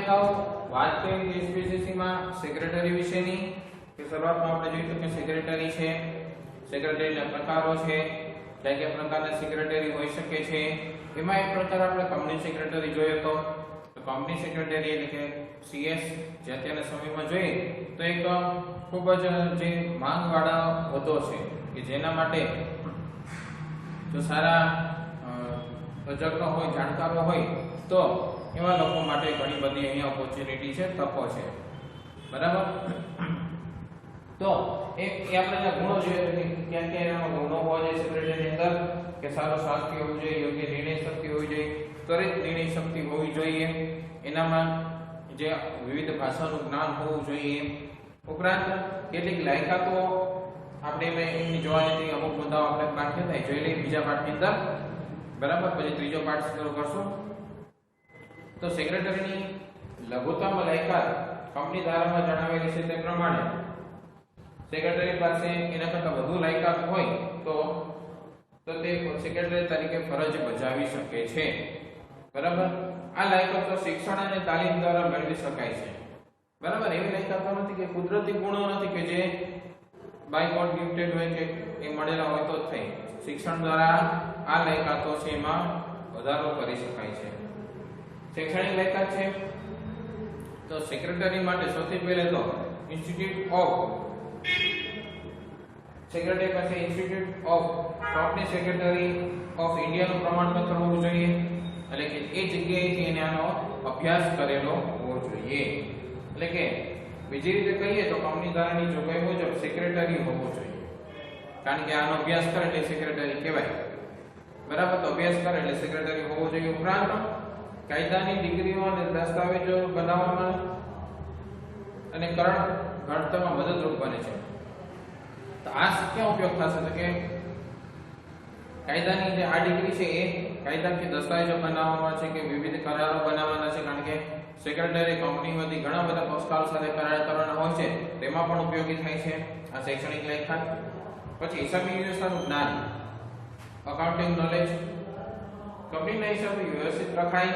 અગાઉ વાત કરી એસપીસીસી માં સેક્રેટરી વિશેની કે શરૂઆતમાં આપણે જોયું કે સેક્રેટરી છે, સેક્રેટરીના પ્રકારો છે, કયા કયા પ્રકારના સેક્રેટરી હોઈ શકે છે. એમાં એક પ્રકાર આપણે કંપની સેક્રેટરી જોયો તો કંપની સેક્રેટરી એટલે કે સીએસ જે અત્યારના સમયમાં જોઈએ તો એક ખૂબ જ જે માંગવાળા હોદ્દો છે કે જેના માટે જો સારા તજજ્ઞ હોય, જાણકારો હોય તો એવા લોકો માટે ઘણી બધી અહીંયા ઓપોર્ચ્યુનિટી છે, તકો છે. બરાબર. તો એ આપણે ગુણો જોઈએ કે ક્યાં ક્યાં એના ગુણો હોવા જોઈએ સેક્રેટરીની અંદર કે સારો સાક્ષી હોવું જોઈએ, યોગ્ય નિર્ણય શક્તિ હોવી જોઈએ, ત્વરિત નિર્ણય શક્તિ હોવી જોઈએ, એનામાં જે વિવિધ ભાષાનું જ્ઞાન હોવું જોઈએ. ઉપરાંત કેટલીક લાયકાતો આપણે એમની જોવાની અમુક મુદ્દાઓ આપણે પાઠ થાય જોઈ લઈએ બીજા પાઠની અંદર. બરાબર. પછી ત્રીજો પાઠ શરૂ કરશું. તો સેક્રેટરીની લઘુત્તમ લાયકાત કંપની ધારામાં જણાવેલી છે તે પ્રમાણે સેક્રેટરી પાસે એના કરતાં વધુ લાયકાત હોય તો તે સેક્રેટરી તરીકે ફરજ બજાવી શકે છે. બરાબર. આ લાયકાતો શિક્ષણ અને તાલીમ દ્વારા મેળવી શકાય છે. બરાબર. એવી લાયકાતો નથી કે કુદરતી ગુણો નથી કે જે બાય ગોડ ગિફ્ટેડ હોય કે એ મળેલા હોય તો જ થઈ. શિક્ષણ દ્વારા આ લાયકાતો છે એમાં વધારો કરી શકાય છે. શૈક્ષણિક લાયકાત છે તો સેક્રેટરી માટે સૌથી પહેલા તો ઇન્સ્ટિટ્યૂટ ઓફ સેક્રેટરી પાસે institute of company secretary of ઇન્ડિયાનું પ્રમાણપત્ર હોવું જોઈએ. એટલે કે એ જગ્યાએથી એને આનો અભ્યાસ કરેલો હોવો જોઈએ. એટલે કે બીજી રીતે કહીએ તો કંપની ધારાની જોગવાઈ મુજબ સેક્રેટરી હોવો જોઈએ. કારણ કે આનો અભ્યાસ કરે એટલે સેક્રેટરી કહેવાય. બરાબર. તો અભ્યાસ કરે એટલે સેક્રેટરી હોવો જોઈએ. ઉપરાંત કાયદાની ડિગ્રીઓ અને દસ્તાવેજો બનાવવામાં અને કરણ ઘડતરમાં મદદરૂપ બને છે. તો આ ક્યાં ઉપયોગ થશે તો કે કાયદાની જે આ ડિગ્રી છે એ કાયદાકીય દસ્તાવેજો બનાવવામાં છે કે વિવિધ કરારો બનાવવાના છે. કારણ કે સેક્રેટરી કંપનીમાંથી ઘણા બધા પક્ષકારો સાથે કરાર કરવાના હોય છે, તેમાં પણ ઉપયોગી થાય છે આ શૈક્ષણિક લાયકાત. પછી હિસાબી વ્યવસ્થાનું જ્ઞાન, અકાઉન્ટિંગ નોલેજ, કંપનીના હિસાબે વ્યવસ્થિત રખાય,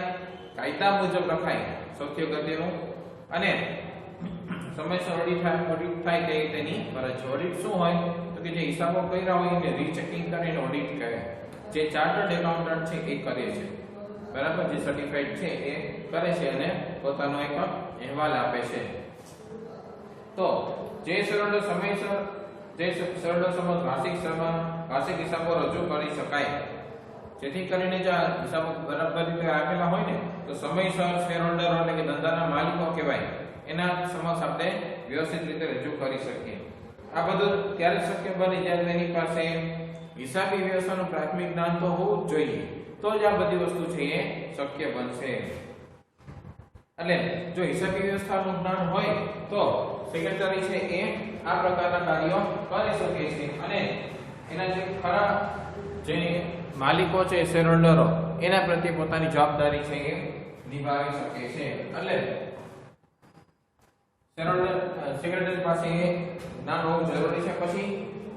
કાયદા મુજબ રખાય સૌથી અગત્યનું, અને સમયસર ઓડિટ થાય કે તેની ફરજ છે. ઓડિટ શું હોય તો કે જે હિસાબો કર્યા હોય એને રીચેકિંગ કરીને ઓડિટ કહે. જે ચાર્ટર્ડ એકાઉન્ટન્ટ છે એ કરે છે. બરાબર. જે સર્ટિફાઈડ છે એ કરે છે અને પોતાનો એક અહેવાલ આપે છે. તો જે સરળ સમયસર જે સરળ સમજ વાર્ષિક હિસાબો રજૂ કરી શકાય, જેથી કરીને જો હિસાબો બરાબર રીતે આપેલા હોય ને તો સમયસર શેરહોલ્ડરો એટલે કે ધંધાના માલિકો કહેવાય એના સમક્ષ આપણે વ્યવસ્થિત રીતે રજૂ કરી શકીએ. આ બધું ત્યારે શક્ય બને જ્યારે તેની પાસે હિસાબી વ્યવસ્થાનું પ્રાથમિક જ્ઞાન તો હોવું જ જોઈએ. તો જ આ બધી વસ્તુ છે એ શક્ય બનશે. એટલે જો હિસાબી વ્યવસ્થાનું જ્ઞાન હોય તો સેક્રેટરી છે એ આ પ્રકારના કાર્યો કરી શકે છે અને એના જે ખરા જે માલિકો છે શેરહોલ્ડરો એના પ્રત્યે પોતાની જવાબદારી છે એ નિભાવી શકે છે. એટલે શેરહોલ્ડર સેક્રેટરી પાસે એ જ્ઞાન હોવું જરૂરી છે. પછી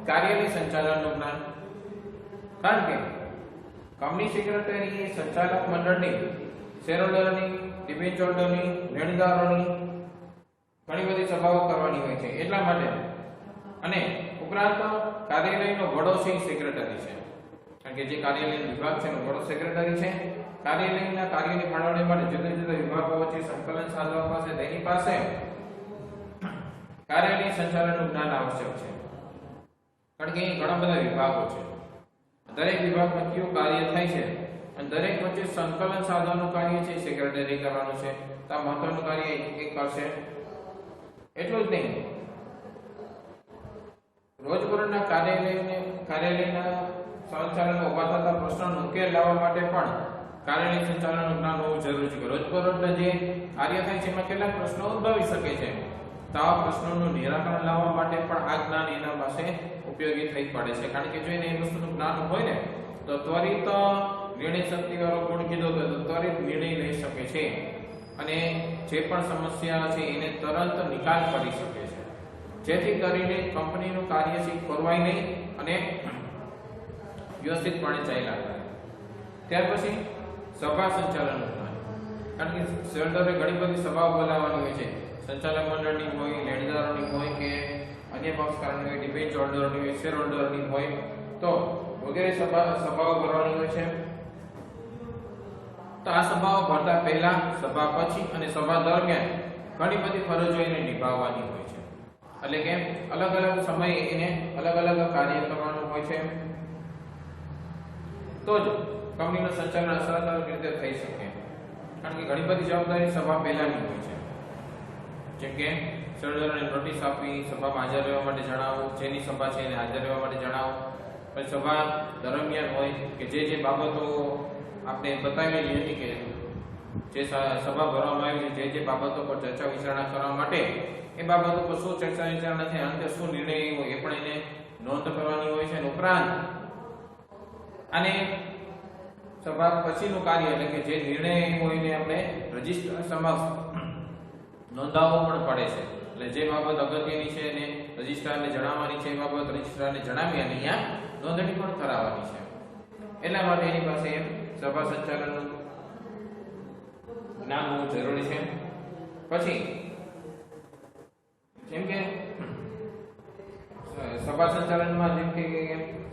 કાર્યાલય સંચાલનનું જ્ઞાન, કારણ કે કંપની સેક્રેટરી સંચાલક મંડળની, શેરહોલ્ડરની, ડિબેન્ચરહોલ્ડરની, લેણદારોની ઘણી બધી સભાઓ કરવાની હોય છે એટલા માટે. અને ઉપરાંત કાર્યાલયનો વડો છે સેક્રેટરી છે. કારણ કે જે કાર્યાલય વિભાગ છે એનો વડો સેક્રેટરી છે. કાર્યાલયના કાર્યની ફાળવણી માટે જુદા જુદા વિભાગો વચ્ચે સંકલન સાધવા પાસે તેની પાસે કાર્યાલય સંચાલનનું જ્ઞાન આવશ્યક છે. કારણ કે અહીં ઘણા બધા વિભાગો છે. દરેક વિભાગમાં કયું કાર્ય થાય છે અને દરેક વચ્ચે સંકલન સાધવાનું કાર્ય છે સેક્રેટરી કરવાનું છે. તો આ મહત્વનું કાર્ય એક કરશે. એટલું જ નહીં, રોજબરોજના કાર્યાલયના સંચાલનમાં ઊભા થતા પ્રશ્નોનો ઉકેલ લાવવા માટે પણ કાર્યાલય સંચાલનનું જ્ઞાન હોવું જરૂરી છે. રોજબરોજના જે કાર્ય થાય છે એમાં કેટલાક પ્રશ્નો ઉદ્ભવી શકે છે. તો આવા પ્રશ્નોનું નિરાકરણ લાવવા માટે પણ આ જ્ઞાન એના પાસે ઉપયોગી થઈ પડે છે. કારણ કે જો એને એ વસ્તુનું જ્ઞાન હોય ને તો ત્વરિત નિર્ણય શક્તિ વાળો ગુણ કીધો તો ત્વરિત નિર્ણય લઈ શકે છે અને જે પણ સમસ્યા છે એને તરત નિકાલ કરી શકે છે, જેથી કરીને કંપનીનું કાર્ય છે ખોરવાય નહીં અને વ્યવસ્થિતપણે ચાલ્યા કરે. ત્યાર પછી સભા સંચાલનનું જ્ઞાન. કારણ કે શેરહોલ્ડરે ઘણી બધી સભાઓ બોલાવવાની હોય છે, સંચાલક મંડળની હોય, લેણદારોની હોય કે અન્ય પક્ષકારોની હોય, ડિબેન્ચર હોલ્ડરની હોય, શેર હોલ્ડરની હોય, તો વગેરે સભાઓ ભરવાની હોય છે. તો આ સભાઓ ભરતા પહેલા, સભા પછી અને સભા દરમિયાન ઘણી બધી ફરજો એને નિભાવવાની હોય છે. એટલે કે અલગ અલગ સમયે એને અલગ અલગ કાર્ય કરવાનું હોય છે, તો જ કંપનીનું સંચાલન અસરકારક રીતે થઈ શકે. કારણ કે ઘણી બધી જવાબદારી સભા પહેલાની હોય છે, જેમ કે શેરહોલ્ડરને નોટિસ આપવી, સભામાં હાજર રહેવા માટે જણાવવું, જેની સભા છે એને હાજર રહેવા માટે જણાવવું. પછી સભા દરમિયાન હોય કે જે બાબતો આપણે બતાવેલી હતી કે જે સભા ભરવામાં આવી છે, જે બાબતો પર ચર્ચા વિચારણા કરવા માટે, એ બાબતો પર શું ચર્ચા વિચારણા થઈ, અંતે શું નિર્ણય હોય એ પણ એને નોંધ કરવાની હોય છે. ઉપરાંત અને સભા પછીનું કાર્ય એટલે કે જે નિર્ણય હોય એને આપણે રજિસ્ટર સમક્ષ નોંધાવવો પણ પડે છે. એટલે જે બાબત અગત્યની છે એને રજિસ્ટ્રારને જણાવવાની છે, એ બાબત રજિસ્ટ્રારને જણાવી અને અહીંયા નોંધણી પણ કરાવવાની છે. એટલા માટે એની પાસે સભા સંચાલનનું જ્ઞાન હોવું જરૂરી છે. પછી જેમ કે સભા સંચાલનમાં જેમ કે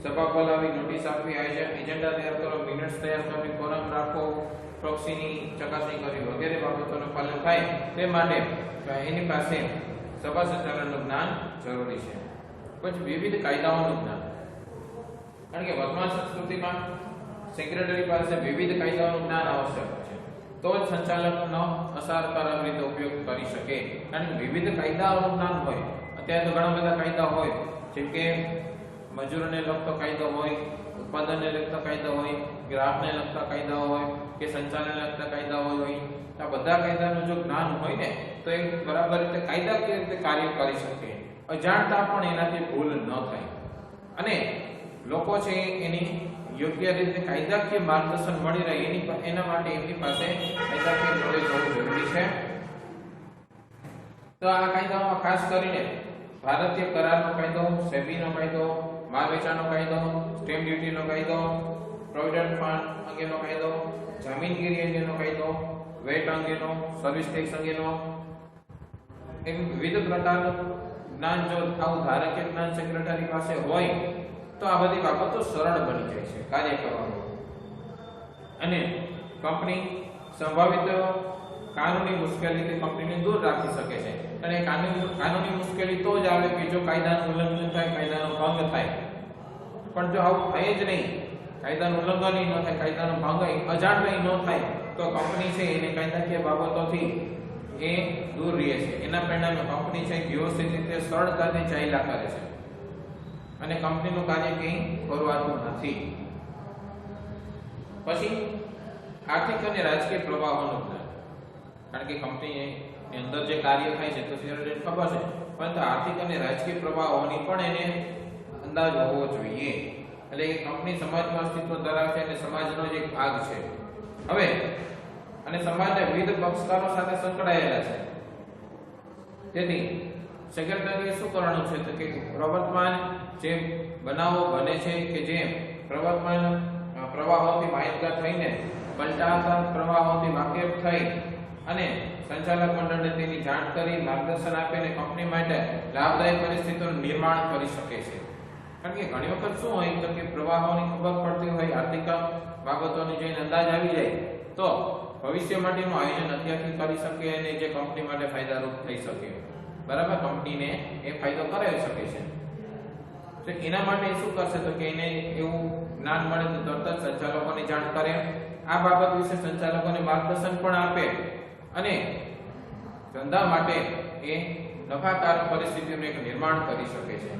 સભા બોલાવી, નોટિસ આપવી, એજન્ડા તૈયાર કરો, મિનિટ્સ તૈયાર કરવી, ફોરમ રાખો, પ્રોક્સીની ચકાસણી કરવી વગેરે બાબતોનું પાલન થાય તે માટે એની પાસે સભા સંચાલનનું જ્ઞાન જરૂરી છે. પછી વિવિધ કાયદાઓનું જ્ઞાન, કારણ કે વર્તમાન સંસ્કૃતિમાં સેક્રેટરી પાસે વિવિધ કાયદાઓનું જ્ઞાન આવશ્યક છે, તો જ સંચાલકનો અસરકારક રીતે ઉપયોગ કરી શકે. કારણ કે વિવિધ કાયદાઓનું જ્ઞાન હોય, અત્યારે તો ઘણા બધા કાયદા હોય, જેમ કે મજૂરોને લગતો કાયદો હોય, ઉત્પાદનને લગતા કાયદા હોય, ગ્રાહકને લગતા કાયદાઓ હોય કે સંચાલનને લગતા કાયદાઓ હોય. આ બધા કાયદાનું જો જ્ઞાન હોય ને તો એ બરાબર રીતે કાયદાકીય રીતે કાર્ય કરી શકે, અજાણતા પણ એનાથી ભૂલ ન થાય અને લોકો છે એની યોગ્ય રીતે કાયદાકીય માર્ગદર્શન મળી રહે એના માટે એમની પાસે કાયદાકીય નોલેજ હોવું જરૂરી છે. તો આ કાયદાઓમાં ખાસ કરીને ભારતીય કરારનો કાયદો, સેબીનો કાયદો, માલ વેચાણનો કાયદો, સ્ટેમ્પ ડ્યુટીનો કાયદો, પ્રોવિડન્ટ ફંડ અંગેનો કાયદો, જામીનગીરી અંગેનો કાયદો, વેટ અંગેનો, સર્વિસ ટેક્સ અંગેનો, એમ વિવિધ પ્રકારનું જ્ઞાન જો આવું ધારકીય જ્ઞાન સેક્રેટરી પાસે હોય તો આ બધી બાબતો સરળ બની જાય છે કાર્ય કરવાનું અને કંપની સંભવિત કાનૂની મુશ્કેલીથી કંપનીને દૂર રાખી શકે છે. અને કાનૂની મુશ્કેલી તો જ આવે કે જો કાયદાનું ઉલ્લંઘન થાય, કાયદાનો ભંગ થાય. પણ જો આવું થાય જ નહીં, કાયદાનું ઉલ્લંઘન ન થાય, કાયદાનો ભંગ અજાણતા ન થાય, તો કંપની છે એને કાયદાકીય બાબતોથી એ દૂર રહે છે. એના પરિણામે કંપની છે વ્યવસ્થિત રીતે સરળતાથી ચાલ્યા કરે છે અને કંપનીનું કાર્ય કંઈ ખોરવાતું નથી. પછી આર્થિક અને રાજકીય પ્રવાહોનું જ્ઞાન, કારણ કે કંપની અંદર જે કાર્ય થાય છે તો શેરહોલ્ડરને ખબર છે, પરંતુ આર્થિક અને રાજકીય પ્રવાહોની પણ એને અંદાજ હોવો જોઈએ. એટલે એ કંપની સમાજમાં અસ્તિત્વ ધરાવે છે અને સમાજનો જ એક ભાગ છે. હવે અને સમાજના વિવિધ પક્ષકારો સાથે સંકળાયેલા છે. તેથી સેક્રેટરીએ શું કરવાનું છે તો કે પ્રવર્તમાન જે બનાવો બને છે કે જે પ્રવર્તમાન પ્રવાહોથી માહિતગાર થઈને પલટાતા પ્રવાહોથી વાકેફ થઈ અને સંચાલક મંડળને તેની જાણ કરી માર્ગદર્શન આપીને કંપની માટે લાભદાયક પરિસ્થિતિનું નિર્માણ કરી શકે છે. કારણ કે ઘણી વખત શું હોય તો કે પ્રવાહોની ખબર પડતી હોય, આર્થિક બાબતોની જોઈને અંદાજ આવી જાય તો ભવિષ્ય માટેનું આયોજન અત્યારથી કરી શકે અને જે કંપની માટે ફાયદારૂપ થઈ શકે. બરાબર, કંપનીને એ ફાયદો કરાવી શકે છે. તો એના માટે શું કરશે તો કે એને એવું જ્ઞાન મળે તો તરત જ સંચાલકોને જાણ કરે, આ બાબત વિશે સંચાલકોને માર્ગદર્શન પણ આપે અને ધંધા માટે એ નફાકારક પરિસ્થિતિનું એક નિર્માણ કરી શકે છે.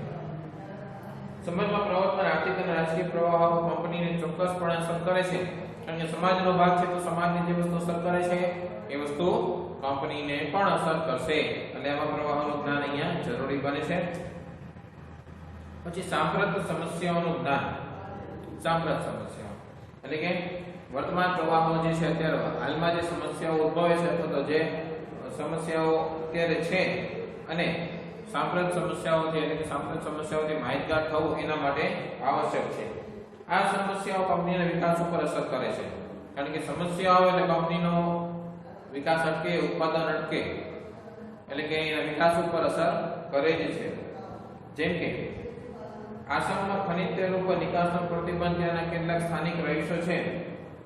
સમાજમાં પ્રવર્તમાન આર્થિક અને રાજકીય પ્રવાહો કંપનીને ચોક્કસપણે અસર કરે છે. કારણ કે સમાજનો ભાગ છે તો સમાજની જે વસ્તુ અસર કરે છે એ વસ્તુ કંપનીને પણ અસર કરશે અને આવા પ્રવાહોનું જ્ઞાન અહીંયા જરૂરી બને છે. પછી સાંપ્રત સમસ્યાઓનું જ્ઞાન. સાંપ્રત સમસ્યાઓ એટલે કે વર્તમાન પ્રવાહો જે છે અત્યારે હાલમાં જે સમસ્યાઓ ઉદ્ભવે છે અથવા તો જે સમસ્યાઓ અત્યારે છે અને સાંપ્રત સમસ્યાઓ છે એટલે કે સાંપ્રત સમસ્યાઓથી માહિતગાર થવું એના માટે આવશ્યક છે. આ સમસ્યાઓ કંપનીના વિકાસ ઉપર અસર કરે છે. કારણ કે સમસ્યાઓ એટલે કંપનીનો વિકાસ અટકે, ઉત્પાદન અટકે, એટલે કે એના વિકાસ ઉપર અસર કરે જ છે. જેમ કે આસામમાં ખનિજ તેલ ઉપર નિકાસનો પ્રતિબંધ ત્યાંના કેટલાક સ્થાનિક રહીશો છે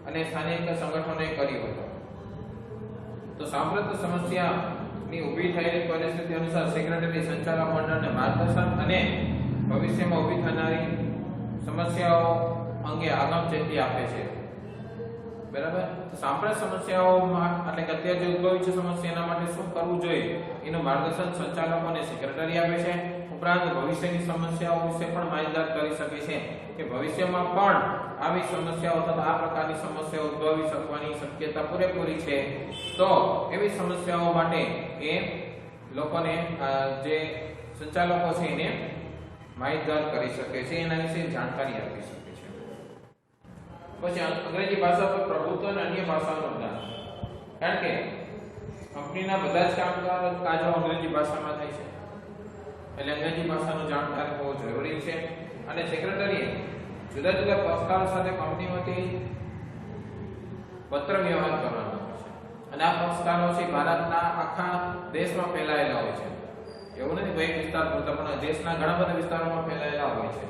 અને સ્થાનિક સંગઠનોએ કર્યો હતો. તો સાંપ્રત સમસ્યાની ઊભી થયેલી પરિસ્થિતિ અનુસાર સેક્રેટરી સંચાલક મંડળને માર્ગદર્શન અને ભવિષ્યમાં ઊભી થનારી સમસ્યાઓ અંગે આગમચેતી આપે છે. બરાબર. તો સાંપ્રત સમસ્યાઓમાં એટલે કે અત્યારે જે ઉદ્ભવી છે સમસ્યાના માટે શું કરવું જોઈએ એનું માર્ગદર્શન સંચાલકોને સેક્રેટરી આપે છે. ઉપરાંત ભવિષ્યની સમસ્યાઓ વિશે પણ માહિતગાર કરી શકે છે કે ભવિષ્યમાં પણ આવી સમસ્યાઓ અથવા આ પ્રકારની સમસ્યાઓ ઉદ્ભવી શકવાની શક્યતા પૂરેપૂરી છે. તો એવી સમસ્યાઓ માટે એ લોકોને જે સંચાલકો છે એને માહિતગાર કરી શકે છે, એના વિશે જાણકારી આપી શકે છે. પછી અંગ્રેજી ભાષા પર પ્રભુત્વ અને અન્ય ભાષાઓનું જ્ઞાન. કારણ કે કંપનીના બધા જ કાજો અંગ્રેજી ભાષામાં થાય છે, એટલે અંગ્રેજી ભાષાનું જાણકાર હોવું જરૂરી છે. અને સેક્રેટરીએ જુદા જુદા પક્ષકારો સાથે કંપનીમાંથી પત્ર વ્યવહાર કરવાનો હોય છે. અને આ પક્ષકારો છે ભારતના આખા દેશમાં ફેલાયેલા હોય છે. એવું નથી કોઈ વિસ્તાર પૂરતા, પણ દેશના ઘણા બધા વિસ્તારોમાં ફેલાયેલા હોય છે.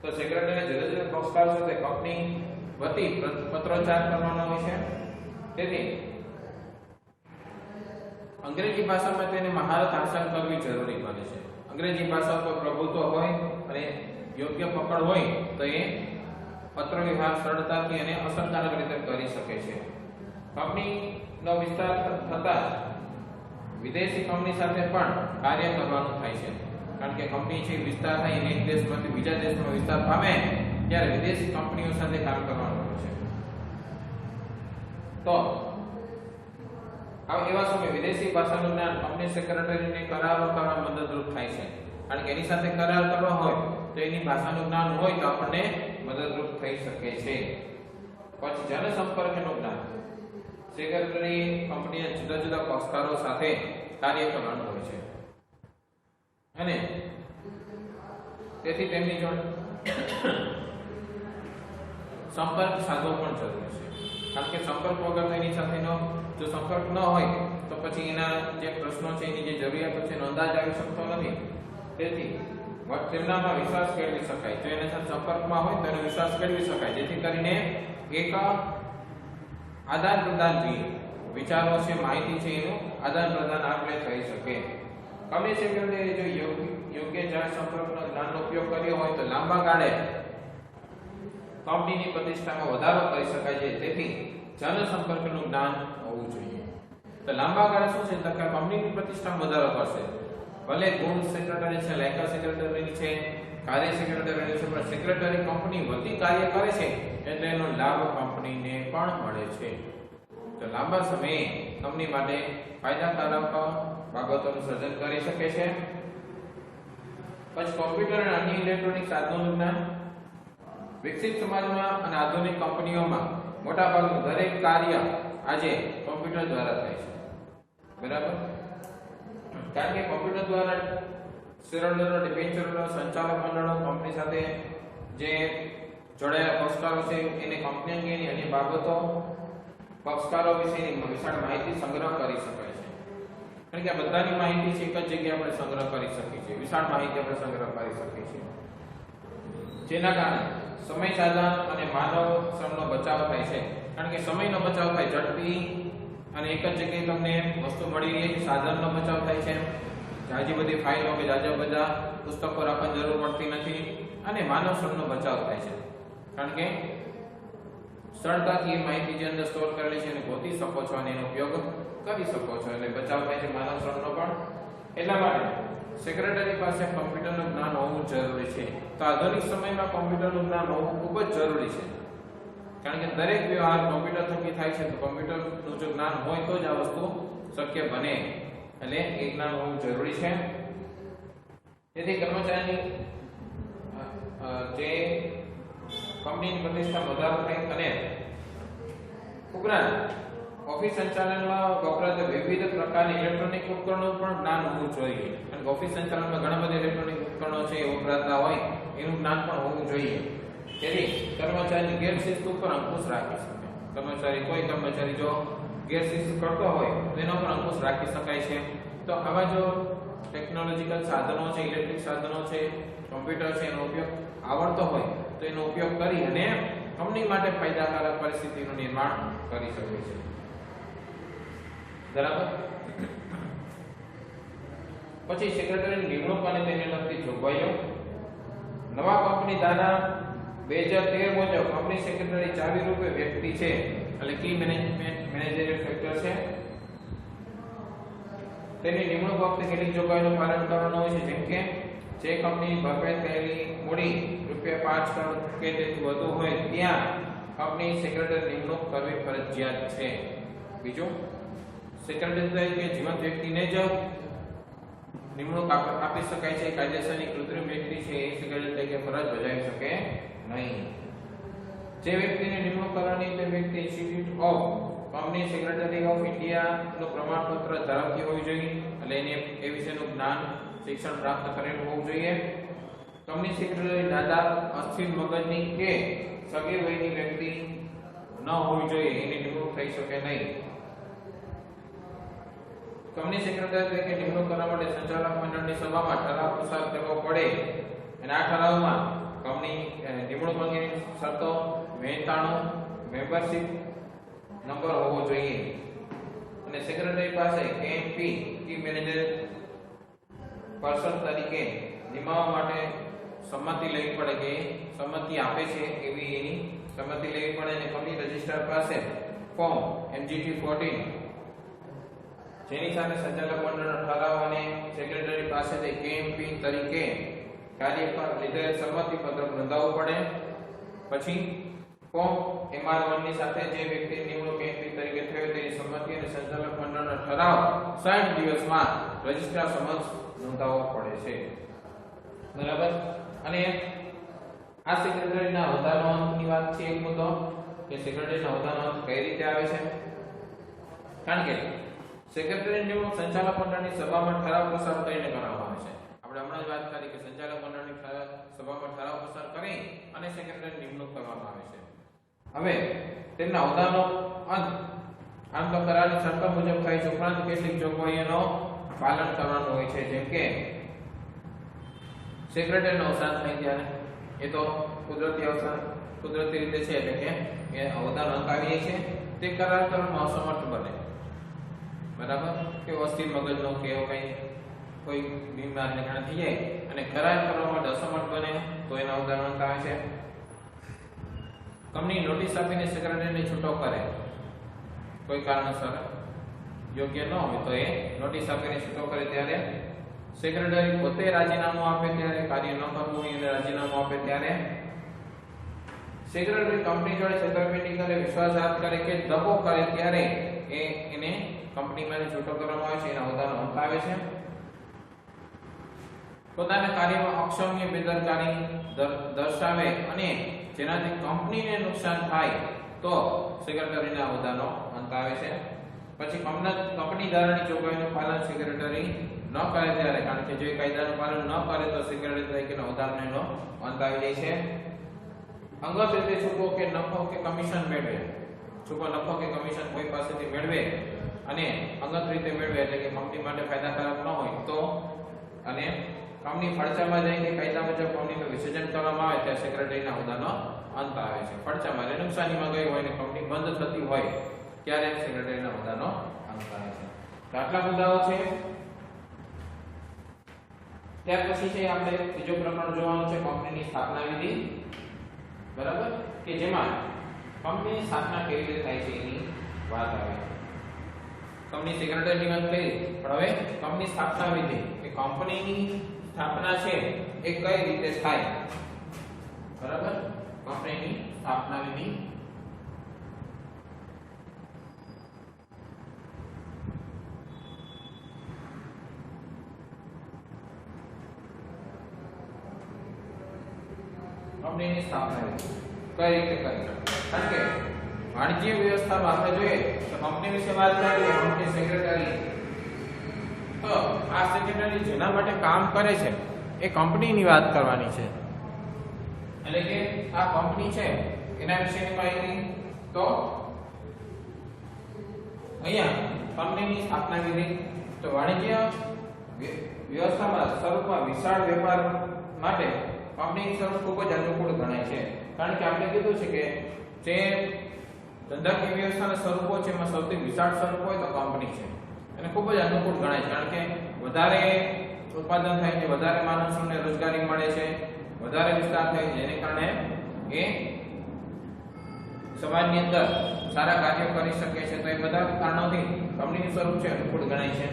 તો સેક્રેટરીને જુદા જુદા પક્ષકારો સાથે કંપની વતી પત્રોચ્ચાર કરવાનો હોય છે. તેથી અંગ્રેજી ભાષામાં તેને મહારત હાંસલ કરવી જરૂરી બને છે. અંગ્રેજી ભાષા પર પ્રભુત્વ હોય અને યોગ્ય પકડ હોય તો એ પત્ર વ્યવહાર સરળતાથી અને અસરકારક રીતે કરી શકે છે. કંપનીનો વિસ્તાર થતા વિદેશી કંપની સાથે પણ કાર્ય કરવાનું થાય છે. કારણ કે કંપની છે વિસ્તાર થાય અને એક દેશમાંથી બીજા દેશમાં વિસ્તાર પામે ત્યારે વિદેશી કંપનીઓ સાથે કામ કરવાનું હોય છે. તો એવા સમયે વિદેશી ભાષાનું જ્ઞાન કંપની સેક્રેટરીને કરારો કરવા મદદરૂપ થાય છે. કારણ કે એની સાથે કરાર કરવો હોય તો એની ભાષાનું જ્ઞાન હોય તો આપણને મદદરૂપ થઈ શકે છે. પછી જનસંપર્કનું જ્ઞાન. સેક્રેટરી કંપનીના જુદા જુદા પક્ષકારો સાથે કાર્ય કરવાનું હોય છે અને તેથી તેમની જોડે સંપર્ક સાધવો પણ જરૂરી છે. કારણ કે સંપર્ક વગર એની સાથેનો જો સંપર્ક ન હોય તો પછી એના જે પ્રશ્નો છે, એની જે જરૂરિયાતો છે એનો અંદાજ આવી શકતો નથી. તેથી તેમનામાં વિશ્વાસ કેળવી શકાય. જો એના સાથે સંપર્કમાં હોય તો એનો વિશ્વાસ કેળવી શકાય, જેથી કરીને એક આદાન પ્રદાન જોઈએ, વિચારો છે, માહિતી છે, એનું આદાન પ્રદાન આપણે થઈ શકે. કંપની સેક્રેટરી જો યોગ્ય જન સંપર્કનો જ્ઞાનનો ઉપયોગ કર્યો હોય તો લાંબા ગાળે કંપનીની પ્રતિષ્ઠામાં વધારો કરી શકાય છે. તેથી જનસંપર્કનું જ્ઞાન હોવું જોઈએ. તો લાંબા ગાળે શું છે તો કે કંપનીની પ્રતિષ્ઠામાં વધારો કરશે. ભલે ગુણ સેક્રેટરી છે, લાયકા સેક્રેટરી છે, કાર્ય સેક્રેટરી છે, પણ સેક્રેટરી કંપની વતી કાર્ય કરે છે એટલે એનો લાભ કંપનીને પણ મળે છે. તો લાંબા સમયે કંપની માટે ફાયદાકારક બાબતોનું સર્જન કરી શકે છે. પછી કોમ્પ્યુટર અને અન્ય ઇલેક્ટ્રોનિક સાધનોનું જ્ઞાન. વિકસિત સમાજમાં અને આધુનિક કંપનીઓમાં મોટાભાગનું દરેક કાર્ય આજે કોમ્પ્યુટર દ્વારા થાય છે. બરાબર. કારણ કે કોમ્પ્યુટર દ્વારા શેરહોલ્ડરો, ડિબેન્ચરો, સંચાલક મંડળો, કંપની સાથે જે જોડાયેલા પક્ષકારો છે એને કંપની અંગેની અન્ય બાબતો, પક્ષકારો વિશેની વિશાળ માહિતી સંગ્રહ કરી શકાય છે. કારણ કે આ બધાની માહિતી છે એક જ જગ્યાએ આપણે સંગ્રહ કરી શકીએ છીએ, વિશાળ માહિતી આપણે સંગ્રહ કરી શકીએ છીએ, જેના કારણે સમય, સાધન અને માનવ શ્રમનો બચાવ થાય છે. કારણ કે સમયનો બચાવ થાય, ઝડપી અને એક જ જગ્યાએ તમને વસ્તુ મળી રહે છે. સાધનનો બચાવ થાય છે, જાજી બધી ફાઇલો કે જાજા બધા પુસ્તકો રાખવાની જરૂર પડતી નથી, અને માનવ શ્રમનો બચાવ થાય છે. કારણ કે સરળતાથી એ માહિતી જે અંદર સ્ટોર કરેલી છે એને ગોતી શકો છો અને એનો ઉપયોગ કરી શકો છો, એટલે બચાવ થાય છે માનવ શ્રમનો પણ. એટલા માટે સેક્રેટરી પાસે કમ્પ્યુટરનું જ્ઞાન હોવું જરૂરી છે. તો આધુનિક સમયમાં કમ્પ્યુટરનું જ્ઞાન હોવું ખૂબ જ જરૂરી છે. કારણ કે દરેક વ્યવહાર કમ્પ્યુટર થકી થાય છે, તો કમ્પ્યુટરનું જો જ્ઞાન હોય તો જ આ વસ્તુ શક્ય બને, એટલે એ જ્ઞાન હોવું જરૂરી છે. તેથી કર્મચારીની જે કંપનીની પ્રતિષ્ઠા વધારો થાય અને ઉપરાંત ઓફિસ સંચાલનમાં વપરાતા વિવિધ પ્રકારની ઇલેક્ટ્રોનિક ઉપકરણો પણ જ્ઞાન હોવું જોઈએ. અને ઓફિસ સંચાલનમાં ઘણા બધા ઇલેક્ટ્રોનિક ઉપકરણો છે એ વપરાતા હોય, એનું જ્ઞાન પણ હોવું જોઈએ. તેથી કર્મચારીની ગેરશિસ્ત ઉપર અંકુશ રાખી શકે. કોઈ કર્મચારી જો ગેરશિસ્ત કરતો હોય તો એનો પર અંકુશ રાખી શકાય છે. તો આવા જો ટેકનોલોજીકલ સાધનો છે, ઇલેક્ટ્રિક સાધનો છે, કોમ્પ્યુટર છે, એનો ઉપયોગ આવડતો હોય તો એનો ઉપયોગ કરી અને કંપની માટે ફાયદાકારક પરિસ્થિતિનું નિર્માણ કરી શકે છે. બરાબર. પછી સેક્રેટરીની નિમણૂક અને તેને લગતી જોગવાઈઓ. નવા કંપની ધારા 2013 મુજબ કંપની સેક્રેટરી ચાવી રૂપે વ્યક્તિ છે, એટલે કી મેનેજરિયલ ફેક્ટર છે. તેની નિમણૂક વખતે કેટલીક જોગવાઈઓનું પાલન કરવાનું હોય છે, જેમ કે જે કંપની ભરપાઈ થયેલી મૂડી ₹5 કરોડ કે તેથી વધુ હોય ત્યાં કંપની સેક્રેટરી નિમણૂક કરવી ફરજિયાત છે. બીજું, સેક્રેટરી તરીકે જીવંત વ્યક્તિને જ નિમણૂક આપી શકાય છે. કાયદેસરની કૃત્રિમ વ્યક્તિ છે એ સેક્રેટરી તરીકે ફરજ બજાવી શકે નહીં. જે વ્યક્તિની નિમણૂક કરવાની તે વ્યક્તિ institute of company secretary of India નું પ્રમાણપત્ર ધરાવતી હોવી જોઈએ, એટલે એને એ વિશેનું જ્ઞાન શિક્ષણ પ્રાપ્ત કરેલું હોવું જોઈએ. કંપની સેક્રેટરી નાદાર, અસ્થિર મગજની કે સગીર વયની વ્યક્તિ ન હોવી જોઈએ, એની નિમણૂક થઈ શકે નહીં. કંપની સેક્રેટરી તરીકે નિમણૂક કરવા માટે સંચાલક મંડળની સભામાં ઠરાવ પસાર કરવો પડે અને આ ઠરાવમાં કંપની નિમણૂક અંગેની શરતો, મહેનતાણું, મેમ્બરશિપ નંબર હોવો જોઈએ અને સેક્રેટરી પાસે કેએમપી કી મેનેજર પર્સન તરીકે નિમાવવા માટે સંમતિ લેવી પડે કે સંમતિ આપે છે એવી એની સંમતિ લેવી પડે અને કંપની રજિસ્ટ્રાર પાસે ફોર્મ MGT 14 જેની સાથે સંચાલક મંડળનો ઠરાવ અને સેક્રેટરી પાસેથી કેએમપી તરીકે કાર્ય પર લીધેલ સંમતિ પત્ર નોંધાવવું પડે. પછી ફોર્મ MR1 ની સાથે જે વ્યક્તિની નિમણૂક કેએમપી તરીકે થયો તેની સંમતિ અને સંચાલક મંડળનો ઠરાવ 60 દિવસમાં રજિસ્ટ્રાર સમક્ષ નોંધાવવો પડે છે. બરાબર. અને આ સેક્રેટરીના હોદ્દાનો અંતની વાત છે. એક મુદ્દો કે સેક્રેટરીના હોદ્દાનો અંત કઈ રીતે આવે છે, કારણ કે સેક્રેટરીની નિમણૂક સંચાલક મંડળની સભામાં ઠરાવ પસાર કરીને કરવામાં આવે છે. આપણે હમણાં જ વાત કરી કે સંચાલક મંડળની સભામાં ઠરાવ પસાર કરી અને સેક્રેટરીની નિમણૂક કરવામાં આવે છે. હવે તેમના હોદ્દાનો અંત આમ તો કરારની શરતો મુજબ થાય છે, ઉપરાંત કેટલીક જોગવાઈઓનો પાલન કરવાનું હોય છે, જેમ કે સેક્રેટરીનું અવસાન થાય ત્યારે એ તો કુદરતી અવસાન કુદરતી રીતે છે, એટલે કે એ હોદ્દાનો અંત આવી જાય છે, તે કરાર કરવામાં અસમર્થ બને. બરાબર. કે અસ્થિર મગજનો કે એવો કઈ કોઈ બીમારીને કારણે થઈ જાય અને કરાર કરવા માટે અસમર્થ બને તો એના હોદ્દાનો અંત આવે છે. કંપની નોટિસ આપીને સેક્રેટરીને છૂટો કરે, કોઈ કારણસર યોગ્ય ન હોય તો એ નોટિસ આપીને છૂટો કરે ત્યારે સેક્રેટરી પોતે રાજીનામું આપે ત્યારે, કાર્ય ન કરવું હોય અને રાજીનામું આપે ત્યારે, સેક્રેટરી કંપની જોડે છેતરપિંડી કરે, વિશ્વાસઘાત કરે કે દગો કરે ત્યારે એને કંપનીમાંથી છૂટો કરવામાં આવે છે, એના હોદ્દાનો અંત આવે છે. પોતાના કાર્યમાં અક્ષમ્ય બેદરકારી દર્શાવે અને જેનાથી કંપનીને નુકસાન થાય તો સેક્રેટરીના હોદ્દાનો અંત આવે છે. પછી કંપની ધારાની જોગવાઈનું પાલન સેક્રેટરી ન કરે ત્યારે, કારણ કે જો કાયદાનું પાલન ન કરે તો સેક્રેટરી તરીકેના હોદ્દાનો અંત આવી જાય છે. અંગત રીતે છૂપો કે નફો કે કમિશન મેળવે, છૂપો નફો કે કમિશન કોઈ પાસેથી મેળવે અને અંગત રીતે મેળવે, એટલે કે કંપની માટે ફાયદાકારક ન હોય તો, અને કંપની ફડચામાં જાય કે કાયદા મુજબ કંપનીનું વિસર્જન કરવામાં આવે ત્યારે સેક્રેટરીના હોદ્દાનો અંત આવે છે. ફડચામાં એટલે નુકસાનીમાં ગઈ હોય ને કંપની બંધ થતી હોય ત્યારે સેક્રેટરીના હોદ્દાનો અંત આવે છે. તો આટલા મુદ્દાઓ છે. ત્યાર પછી છે આપણે બીજો પ્રકરણ જોવાનું છે, કંપનીની સ્થાપના વિધિ. બરાબર. કે જેમાં કંપનીની સ્થાપના કેવી રીતે થાય છે એની વાત આવે. કંપની સેક્રેટરીની વાત કરી, પણ હવે કંપની સ્થાપના વિધિ કે કંપનીની સ્થાપના છે એ કઈ રીતે થાય. બરાબર. કંપનીની સ્થાપના વિધિ. કંપનીની સ્થાપના કઈ રીતે કરી, કારણ કે વાણિજ્ય વ્યવસ્થામાં આપણે જોઈએ તો કંપની વિશે વાત કરીએ, કંપની સેક્રેટરી, તો આ સેક્રેટરી જેના માટે કામ કરે છે એ કંપનીની વાત કરવાની છે, એટલે કે આ કંપની છે એના વિશેની માહિતી. તો અહીંયા કંપનીની સ્થાપના વિધિ તો વાણિજ્ય વ્યવસ્થામાં સ્વરૂપમાં વિશાળ વેપાર માટે કંપનીની સ્વરૂપ ખૂબ જ અનુકૂળ ગણાય છે, કારણ કે આપણે કીધું છે કે જે ધંધાકીય વ્યવસ્થાના સ્વરૂપો છે એમાં સૌથી વિશાળ સ્વરૂપ હોય તો કંપની છે અને ખૂબ જ અનુકૂળ ગણાય છે, કારણ કે વધારે ઉત્પાદન થાય છે, વધારે માણસોને રોજગારી મળે છે, વધારે વિસ્તાર થાય છે, જેને કારણે એ સમાજની અંદર સારા કાર્યો કરી શકે છે. તો એ બધા કારણોથી કંપનીનું સ્વરૂપ છે અનુકૂળ ગણાય છે.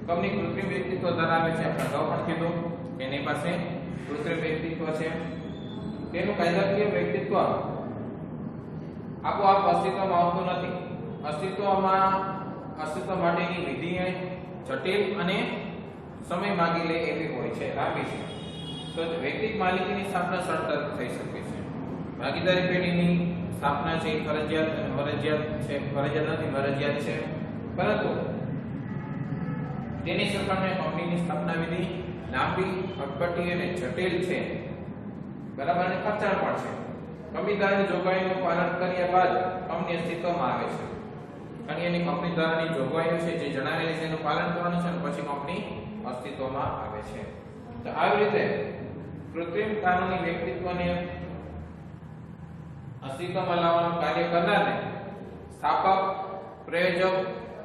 કંપની કૃત્રિમ વ્યક્તિત્વ ધરાવે છે, આપણે અગાઉ પણ કીધું કે એની પાસે કૃત્રિમ વ્યક્તિત્વ છે. તેનું કાયદાકીય વ્યક્તિત્વ આપોઆપ અસ્તિત્વમાં આવતું નથી. અસ્તિત્વ માટેની વિધિ જટિલ અને સમય માંગી લે એવી હોય છે, લાંબી છે. તો વ્યક્તિગત માલિકીની સ્થાપના સરળ થઈ શકે છે. ભાગીદારી પેઢીની સ્થાપના છે ફરજિયાત છે, પરંતુ તેની સરખામણીએ કંપનીની સ્થાપના વિધિ લાંબી, અટપટી અને જટિલ છે, બરાબર, અને ખર્ચાળ પણ છે. કંપનીદારની જોગવાઈનું પાલન કર્યા બાદ કંપની અસ્તિત્વમાં આવે છે. કારણ એની કંપનીદારની જોગવાઈઓ છે જે જણાવેલી છે એનું પાલન કરવાનું છે અને પછી કંપની અસ્તિત્વમાં આવે છે. તો આવી રીતે કૃત્રિમ કાનૂની વ્યક્તિત્વને અસ્તિત્વમાં લાવવાનું કાર્ય કરનારને સ્થાપક, પ્રયોજક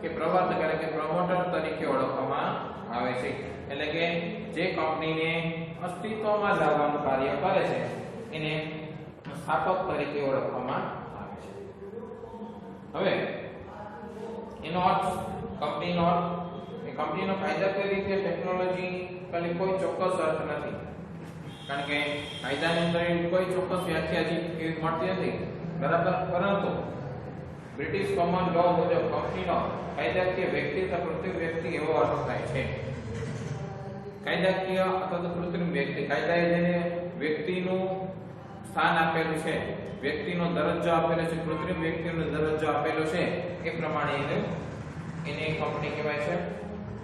કે પ્રવર્તક એટલે કે પ્રમોટર તરીકે ઓળખવામાં આવે છે. એટલે કે જે કંપનીને અસ્તિત્વમાં લાવવાનું કાર્ય કરે છે એને સ્થાપક તરીકે ઓળખવામાં આવે છે. હવે એનો અર્થ કંપનીનો કાયદાકીય રીતે ટેકનોલોજી કોઈ ચોક્કસ અર્થ નથી, કારણ કે કાયદાની અંદર કોઈ ચોક્કસ વ્યાખ્યા એવી મળતી નથી, બરાબર. પરંતુ બ્રિટિશ કોમન લો મુજબ કંપનીનો કાયદાકીય વ્યક્તિ અથવા કૃત્રિમ વ્યક્તિ એવો અર્થ થાય છે. કાયદાકીય અથવા તો કૃત્રિમ વ્યક્તિ, કાયદાએ જેને વ્યક્તિનું સ્થાન આપેલું છે, વ્યક્તિનો દરજ્જો આપેલો છે, કૃત્રિમ વ્યક્તિનો દરજ્જો આપેલો છે, એ પ્રમાણે એને કંપની કહેવાય છે.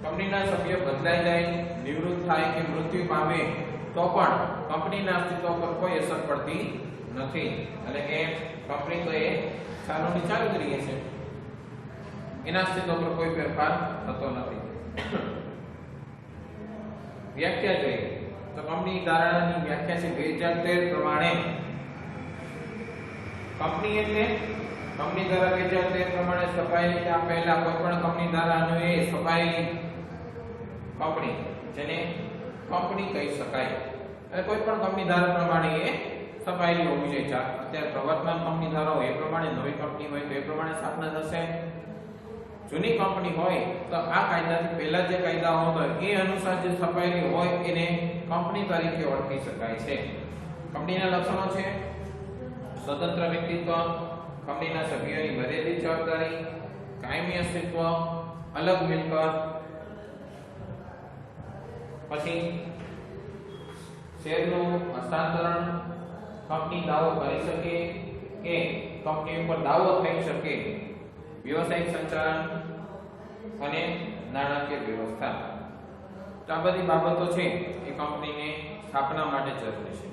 કંપનીના સભ્યો બદલાઈ જાય, નિવૃત્ત થાય કે મૃત્યુ પામે તો પણ કંપનીના અસ્તિત્વ પર કોઈ અસર પડતી નથી. એટલે કે કંપની તો એ ચાલુ જ રહે છે, એના અસ્તિત્વ પર કોઈ ફેરફાર થતો નથી. વ્યાખ્યા જોઈએ તો કંપની ધારણાની વ્યાખ્યા છે 2013 પ્રમાણે કંપની એટલે કંપની દ્વારા 2013 પ્રમાણે સ્થપાયેલી આપેલા કોઈ પણ કંપની દ્વારા અન્વયે સ્થપાયેલી કંપની જેને કંપની કહી શકાય. એટલે કોઈ પણ કંપની ધારા પ્રમાણે એ સ્થપાયેલી હોવી જોઈએ. અત્યારે પ્રવર્તમાન કંપની ધારા હોય એ પ્રમાણે, નવી કંપની હોય તો એ પ્રમાણે સ્થાપના થશે. જૂની કંપની હોય તો આ કાયદાથી પહેલા જે કાયદાઓ હતા એ અનુસાર જે સ્થપાયેલી હોય એને કંપની તરીકે ઓળખી શકાય છે. કંપનીના લક્ષણો છે સ્વતંત્ર વ્યક્તિત્વ, કંપનીના સભ્યોની મર્યાદિત જવાબદારી, કાયમી અસ્તિત્વ, અલગ મિલકત, પછી શેરનું હસ્તાંતરણ, કંપની દાવો કરી શકે કે કંપની ઉપર દાવો થઈ શકે, વ્યવસાયિક સંચાલન અને નાણાકીય વ્યવસ્થા. તો આ બધી બાબતો છે એ કંપનીને સ્થાપના માટે જરૂરી છે.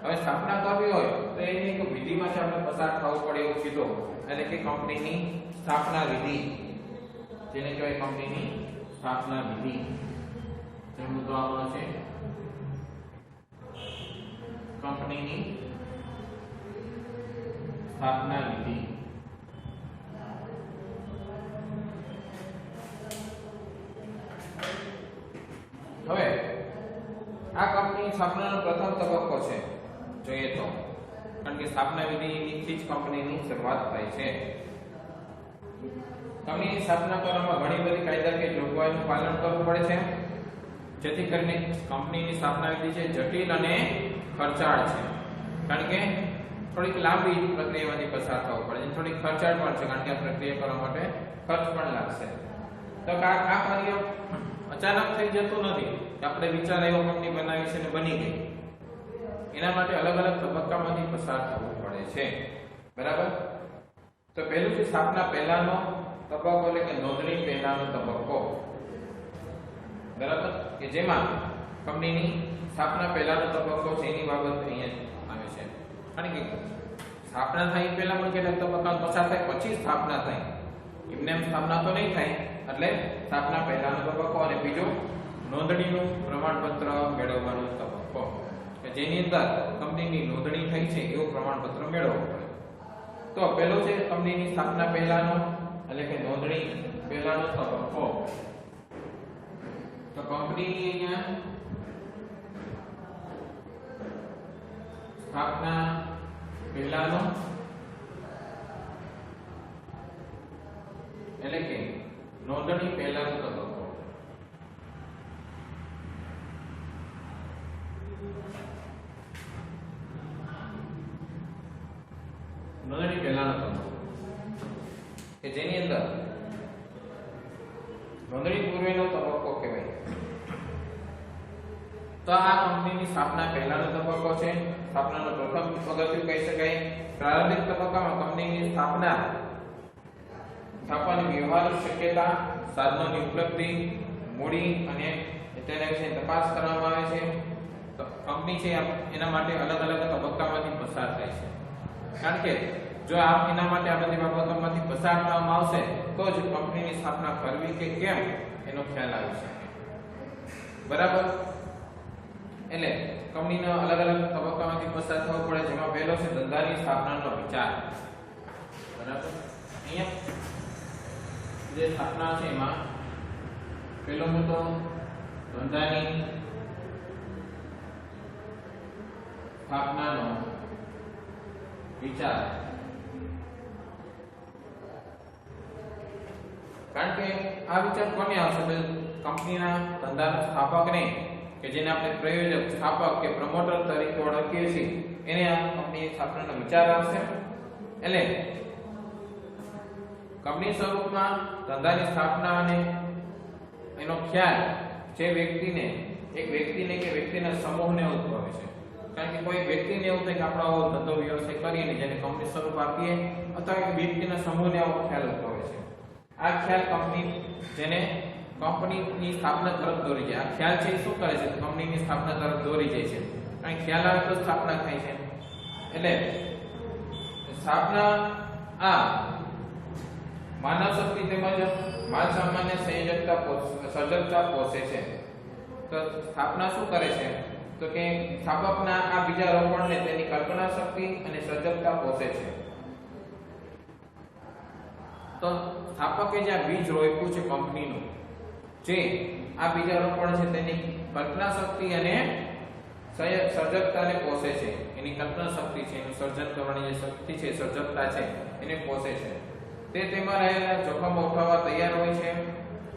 હવે સ્થાપના કરવી હોય તો એની એક વિધિમાંથી આપણે પસાર થવું પડે એવું કીધું, એટલે કે કંપનીની સ્થાપના વિધિ, જેને કહેવાય કંપનીની સ્થાપના વિધિ. જે મુદ્દો આવવાનો છે કંપનીની સ્થાપના વિધિ. હવે આ કંપની સ્થાપનાનો પ્રથમ તબક્કો છે જોઈએ તો, કારણ કે સ્થાપના વિધિથી જ કંપનીની શરૂઆત થાય છે. કંપનીની સ્થાપના કરવામાં ઘણી બધી કાયદાકીય જોગવાઈનું પાલન કરવું પડે છે, જેથી કરીને કંપનીની સ્થાપના વિધિ છે જટિલ અને ખર્ચાળ છે, કારણ કે થોડીક લાંબી પ્રક્રિયામાંથી પસાર થવું પડે છે, થોડીક ખર્ચાળ પણ છે, કારણ કે આ પ્રક્રિયા કરવા માટે ખર્ચ પણ લાગશે. તો આ કાર્ય અચાનક થઈ જતું નથી કે આપણે વિચાર એવો કંપની બનાવી છે ને બની ગઈ. એના માટે અલગ અલગ તબક્કામાંથી પસાર થવું પડે છે, બરાબર. તો પહેલું છે સ્થાપના પહેલાનો તબક્કો, એટલે કે નોંધણી પહેલાનો તબક્કો, બરાબર, કે જેમાં કંપનીની સ્થાપના પહેલાનો તબક્કો છે એની બાબત અહીંયા આવે છે. કારણ કે સ્થાપના થાય પહેલા પણ કેટલાક તબક્કા પસાર થાય, પછી સ્થાપના થાય. એમને એમ સ્થાપના તો નહીં થાય, એટલે સ્થાપના પહેલાનો તબક્કો અને બીજો નોંધણીનું પ્રમાણપત્ર મેળવવાનો તબક્કો કે જેની અંદર કંપનીની નોંધણી થઈ છે એવું પ્રમાણપત્ર મેળવવું પડે. તો પહેલો છે કંપનીની સ્થાપના પહેલાનો એટલે કે નોંધણી પહેલાનો તબક્કો. તો કંપનીની અહીંયા સ્થાપના પહેલાનો એટલે કે નોંધણી પહેલાનો તબક્કો. નોંધણી પહેલાનો તબક્કો કે જેની અંદર નોંધણી પૂર્વેનો તબક્કો કહેવાય. તો આ કંપનીની સ્થાપના પહેલાનો તબક્કો છે. સ્થાપનાનો પ્રથમ પગથિયું કહી શકાય. પ્રારંભિક તબક્કામાં કંપનીની સ્થાપનાની વ્યવહારુ શક્યતા, સાધનોની ઉપલબ્ધિ, મૂડી અને તેના વિશે તપાસ કરવામાં આવે છે. તો કંપની છે એના માટે અલગ અલગ તબક્કામાંથી પસાર થાય છે. કારણ કે જો એના માટે આ બધી બાબતોમાંથી પસાર થવામાં આવશે તો જ કંપનીની સ્થાપના કરવી કે કેમ એનો ખ્યાલ આવી શકે. બરાબર. એટલે કંપનીના અલગ અલગ તબક્કામાંથી પસાર થવું પડે, જેમાં પહેલો છે ધંધાની સ્થાપનાનો વિચાર. બરાબર. અહીંયા જે સ્થાપના છે એમાં પહેલો મુદ્દો ધંધાની સ્થાપનાનો વિચાર. કારણ કે આ વિચાર કોને આવશે? કંપનીના ધંધાના સ્થાપકને કે જેને આપણે પ્રયોજક, સ્થાપક કે પ્રમોટર તરીકે ઓળખીએ છીએ એને આ કંપનીની સ્થાપનાનો વિચાર આવશે. એટલે કંપની સ્વરૂપમાં ધંધાની સ્થાપના અને એનો ખ્યાલ જે વ્યક્તિને કે વ્યક્તિના સમૂહને ઉદ્ભવે છે. કારણ કે કોઈ વ્યક્તિને એવું થાય કે આપણે આવો ધંધો વ્યવસાય કરીએ જેને કંપની સ્વરૂપ આપીએ, અથવા એક વ્યક્તિના સમૂહને આવો ખ્યાલ ઉદ્ભવે છે. આ ખ્યાલ કંપનીની સ્થાપના તરફ દોરી જાય. આ ખ્યાલ છે એ શું કરે છે? કંપનીની સ્થાપના તરફ દોરી જાય છે. કારણ ખ્યાલ આવે તો સ્થાપના થાય છે. એટલે સ્થાપના આ માનવ શક્તિ તેમજ માલ સામાન્ય સર્જકતા પોષે છે. તો સ્થાપના શું કરે છે? તો કે સ્થાપકના આ બીજા રોપણને તેની કલ્પના શક્તિ અને સર્જકતા પોષે છે. તો સ્થાપકે જે બીજ રોપ્યું છે કંપનીનું, જે આ બીજા રોપણ છે તેની કલ્પના શક્તિ અને સર્જકતાને પોષે છે. એની કલ્પના શક્તિ છે, એનું સર્જન કરવાની જે શક્તિ છે, સર્જકતા છે, એને પોષે છે. તે તેમાં રહેલા જોખમો ઉઠાવવા તૈયાર હોય છે.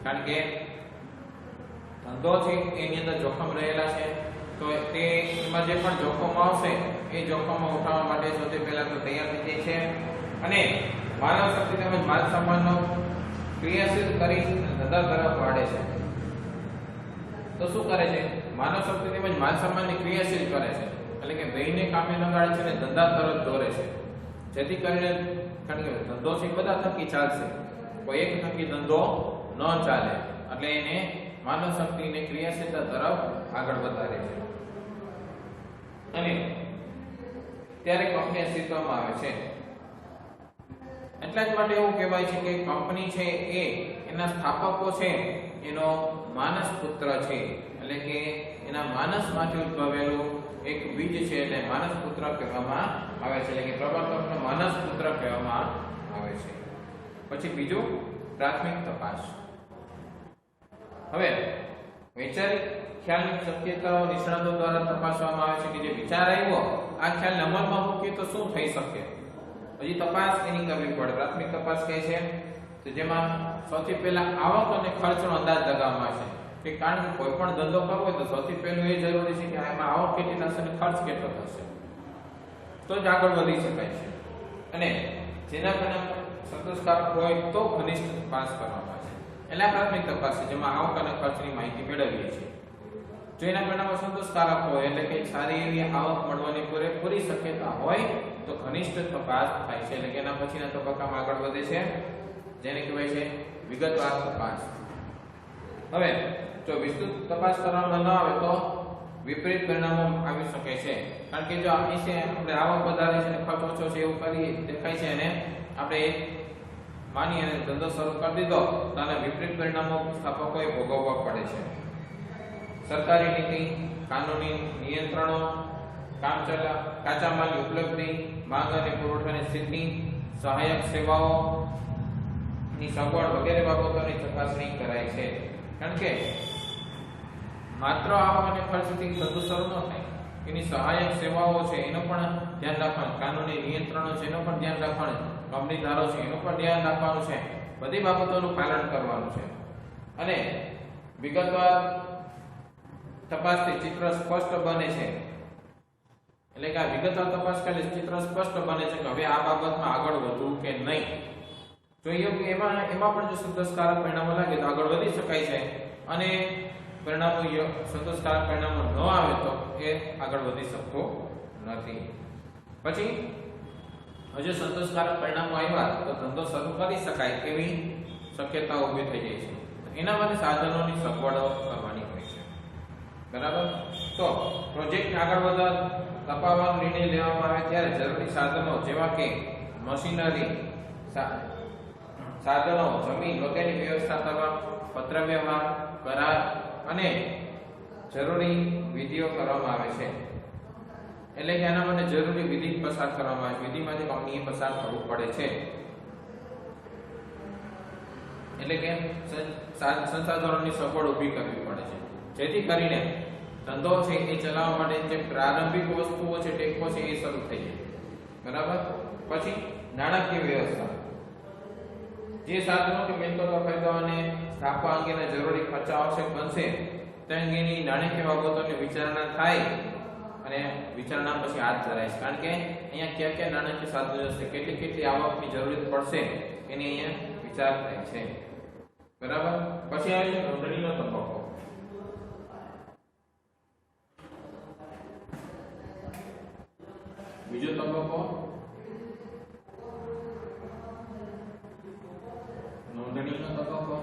કારણ કે ધંધો છે એની અંદર જોખમ રહેલા છે, તો તે એમાં જે પણ જોખમો આવશે એ જોખમો ઉઠાવવા માટે સૌથી પહેલા તો તૈયાર થઈ જાય છે. અને માનવ શક્તિ તેમજ માલ સામાનનો ક્રિયાશીલ કરી ધંધા તરફ વાળે છે. તો શું કરે છે? માનવ શક્તિ તેમજ માલ સામાનને ક્રિયાશીલ કરે છે, એટલે કે બેયને કામે લગાડે છે અને ધંધા તરફ દોરે છે. જેથી કરીને કારણ કે ધંધો છે બધા થકી ચાલશે, કોઈ એક થકી ધંધો ન ચાલે, એટલે એને માનવ શક્તિને ક્રિયાશીલતા તરફ આગળ વધારે છે. અને ત્યારે કંપની અસ્તિત્વમાં આવે છે. એટલા જ માટે એવું કહેવાય છે કે કંપની છે એ એના સ્થાપકો છે એનો માનસ પુત્ર છે. એટલે કે એના માનસમાંથી ઉદ્ભવેલું એક બીજ છે, એટલે માનસ પુત્ર કહેવામાં આવે છે. એટલે કે પ્રવર્તકનો માનસ પુત્ર કહેવામાં આવે છે. પછી બીજું પ્રાથમિક તપાસ. હવે વૈચારિક ખ્યાલની શક્યતાઓ નિષ્ણાતો દ્વારા તપાસવામાં આવે છે કે જે વિચાર આવ્યો આ ખ્યાલ અમલમાં મૂકીએ તો શું થઈ શકે. હજી તપાસ એની કરવી પડે. પ્રાથમિક તપાસ કહે છે તો જેમાં સૌથી પહેલા આવક અને ખર્ચનો અંદાજ લગાવવામાં આવે છે. કે કારણ કે કોઈ પણ ધંધો કરવો હોય તો સૌથી પહેલું એ જરૂરી છે કે એમાં આવક કેટલી થશે અને ખર્ચ કેટલો થશે, તો જ આગળ વધી શકાય છે. અને જેના પરિણામ સંતોષકારક હોય તો ઘનિષ્ઠ તપાસ કરવામાં આવે છે. એટલે આ પ્રાથમિક તપાસ છે જેમાં આવક અને ખર્ચની માહિતી મેળવીએ છીએ. જો એના પરિણામો સંતોષકારક હોય એટલે કે સારી એવી આવક મળવાની પૂરેપૂરી શક્યતા હોય તો ઘનિષ્ઠ તપાસ થાય છે. એટલે કે એના પછીના તબક્કામાં આગળ વધે છે જેને કહેવાય છે વિગતવાર તપાસ. હવે જો વિસ્તૃત તપાસ કરવામાં ન આવે તો વિપરીત પરિણામો આવી શકે છે. કારણ કે જો આપણે આવક વધારે છે અને ખર્ચ ઓછો છે એવું કરી દેખાય છે અને આપણે માની અને ધંધો શરૂ કરી દીધો તો આના વિપરીત પરિણામો સ્થાપકોએ ભોગવવા પડે છે. સરકારી નીતિ, કાનૂની નિયંત્રણો, કાચા માલની ઉપલબ્ધિ, માંગ અને પુરવઠાની સ્થિતિ, સહાયક સેવાઓની સગવડ વગેરે બાબતોની ચકાસણી કરાય છે. કારણ કે માત્ર આવક અને ખર્ચથી ધંધો શરૂ ન થાય, એની સહાયક સેવાઓ છે એનો પણ ધ્યાન રાખવાનું, કાનૂની નિયંત્રણો છે એનો પણ ધ્યાન રાખવાનું, કંપનીદારો છે એનું પણ ધ્યાન રાખવાનું છે, બધી બાબતોનું પાલન કરવાનું છે. અને વિગતવાર તપાસથી ચિત્ર સ્પષ્ટ બને છે. એટલે કે આ વિગતવાર તપાસ કરી ચિત્ર સ્પષ્ટ બને છે કે હવે આ બાબતમાં આગળ વધવું કે નહીં. જોઈએ કે એમાં પણ જો સંતોષકારક પરિણામો લાગે તો આગળ વધી શકાય છે, અને પરિણામો સંતોષકારક પરિણામો ન આવે તો એ આગળ વધી શકતો નથી. પછી હજુ સંતોષકારક પરિણામો આવ્યા તો ધંધો શરૂ કરી શકાય એવી શક્યતાઓ ઊભી થઈ જાય છે. એના માટે સાધનોની સગવડો કરવાની હોય છે. બરાબર. તો પ્રોજેક્ટ આગળ ધપાવવાનો નિર્ણય લેવામાં આવે ત્યારે જરૂરી સાધનો જેવા કે મશીનરી, સાધનો, જમીન વગેરેની વ્યવસ્થા કરવા પત્ર વ્યવહાર, કરાર અને જરૂરી વિધિઓ કરવામાં આવે છે. એટલે કે આના માટે જરૂરી વિધિ પસાર કરવામાં આવે છે. વિધિમાંથી કંપનીએ પસાર થવું પડે છે. એટલે કે સંસાધનોની સગવડ ઊભી કરવી પડે છે, જેથી કરીને ધંધો છે એ ચલાવવા માટે જે પ્રારંભિક વસ્તુઓ છે, ટેકો છે એ શરૂ થઈ જાય. બરાબર. પછી નાણાકીય વ્યવસ્થા, જે સાધનો કે મિલકતો ખરીદવા અને સ્થાપવા અંગેના જરૂરી ખર્ચા આવશ્યક બનશે તે અંગેની નાણાકીય બાબતોની વિચારણા થાય અને વિચારણા પછી હાથ ધરાય છે. કારણ કે અહીંયા કયા કયા નાણાકીય સાધનો હશે, કેટલી આવકની જરૂરત પડશે એની અહીંયા વિચાર થાય છે. બરાબર. પછી આવે છે નોંધણીનો તબક્કો. બીજો તબક્કો નોંધણીનો તબક્કો.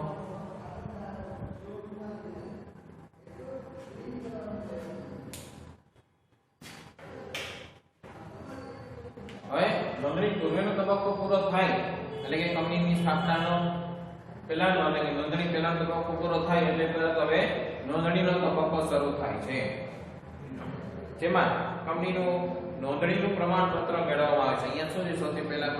હવે નોંધણી પૂર્વેનો તબક્કો પૂરો થાય એટલે કે કંપનીની સ્થાપનાનો પહેલાનો એટલે કે નોંધણી પહેલાનો તબક્કો પૂરો થાય એટલે તરત હવે નોંધણીનો તબક્કો શરૂ થાય છે, જેમાં કંપનીનું નોંધણીનું પ્રમાણપત્ર મેળવવામાં આવે છે. અહીંયા શું છે, સૌથી પહેલા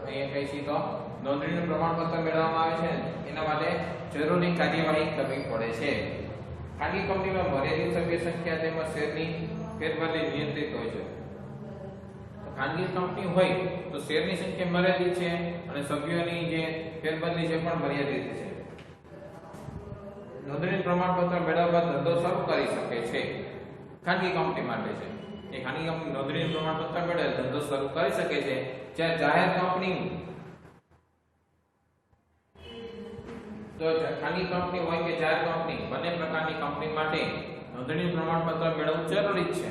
અહીંયા કહીએ તો નોંધણીનું પ્રમાણપત્ર મેળવવામાં આવે છે. એના માટે જરૂરી કાર્યવાહી કરવી પડે છે. ખાનગી કંપનીમાં મર્યાદિત સભ્ય સંખ્યા તેમજ શેરની ફેરબદલી નિયંત્રિત હોય છે. ખાનગી કંપની હોય તો શેરની સંખ્યા મર્યાદિત છે અને સભ્યોની જે ફેરબદલી છે પણ મર્યાદિત છે. નોંધણી પ્રમાણપત્ર મેળવ્યા બાદ ધંધો શરૂ કરી શકે છે. ખાનગી કંપની માટે છે એ ખાનગી કંપની નોંધણી પ્રમાણપત્ર મેળવે ધંધો શરૂ કરી શકે છે. જ્યારે જાહેર કંપની તો ખાનગી કંપની હોય કે જાહેર કંપની બંને પ્રકારની કંપની માટે નોંધણી પ્રમાણપત્ર મેળવવું જરૂરી છે.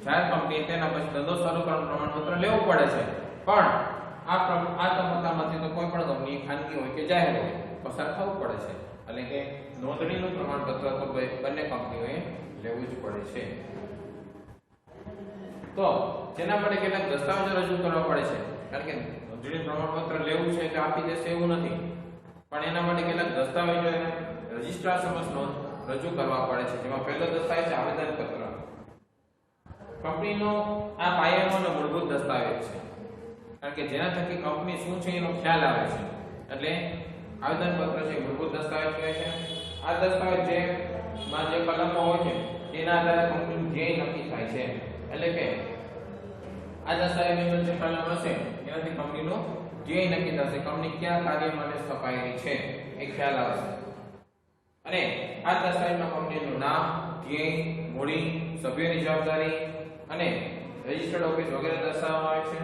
જાહેર કંપની તેના પછી ધંધો શરૂ કરવાનું પ્રમાણપત્ર લેવું પડે છે, પણ આ તબક્કામાંથી તો કોઈ પણ કંપની ખાનગી હોય કે જાહેર હોય પસાર થવું પડે છે. એટલે કે નોંધણીનું પ્રમાણપત્ર તો બંને કંપનીઓએ લેવું જ પડે છે. તો જેના માટે કેટલાક દસ્તાવેજો રજૂ કરવા પડે છે. કારણ કે નોંધણી પ્રમાણપત્ર લેવું છે કે આપી દેશે એવું નથી, પણ એના માટે કેટલાક દસ્તાવેજો રજિસ્ટ્રાર સમક્ષ રજૂ કરવા પડે છે. જેમાં પહેલો દસ્તાવેજ છે આવેદનપત્ર. કંપનીનો આ પાયાનો અને મૂળભૂત દસ્તાવેજ છે, કારણ કે જેના થકી કંપની શું છે એનો ખ્યાલ આવે છે. એટલે આવેદનપત્ર છે મૂળભૂત દસ્તાવેજ કહે છે. આ દસ્તાવેજ જેમાં જે કલમો હોય છે તેના આધારે કંપનીનું ધ્યેય નક્કી થાય છે. એટલે કે આ દસ્તાવેજની અંદર જે કલમ હશે એનાથી કંપનીનું ધ્યેય નક્કી થશે, કંપની કયા કાર્ય માટે સ્થપાયેલી છે એ ખ્યાલ આવશે. અને આ દસ્તાવેજમાં કંપનીનું નામ, ધ્યેય, મૂડી, સભ્યોની જવાબદારી અને રજિસ્ટર્ડ ઓફિસ વગેરે દર્શાવવામાં આવે છે,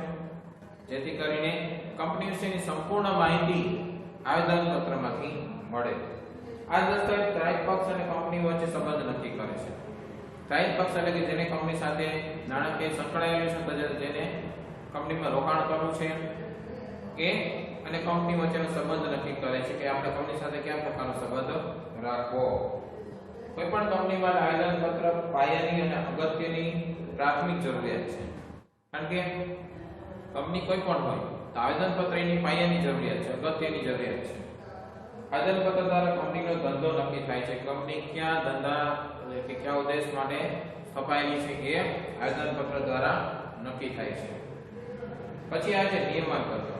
જેથી કરીને કંપની વિશેની સંપૂર્ણ માહિતી આવેદનપત્રમાંથી મળે. આ દસ્તાવેજ ત્રાહિત પક્ષ અને કંપની વચ્ચે સંબંધ નક્કી કરે છે. ત્રાહિત પક્ષ એટલે કે જેને કંપની સાથે નાણાકીય સંકળાયેલું છે, જેને કંપનીમાં રોકાણ કરવું છે એ અને કંપની વચ્ચેનો સંબંધ નક્કી કરે છે કે આપણે કંપની સાથે કયા પ્રકારનો સંબંધ રાખવો. કોઈ પણ કંપની માટે આવેદનપત્ર પાયાની અને અગત્યની પ્રાથમિક જરૂરિયાત છે. કારણ કે કંપની કોઈ પણ હોય તો આવેદનપત્ર એની પાયાની જરૂરિયાત છે, અગત્યની જરૂરિયાત છે. આવેદનપત્ર દ્વારા કંપનીનો ધંધો નક્કી થાય છે. કંપની કયા ધંધા કે કયા ઉદ્દેશ માટે સ્થપાયેલી છે એ આવેદનપત્ર દ્વારા નક્કી થાય છે. પછી આ છે નિયમનપત્ર.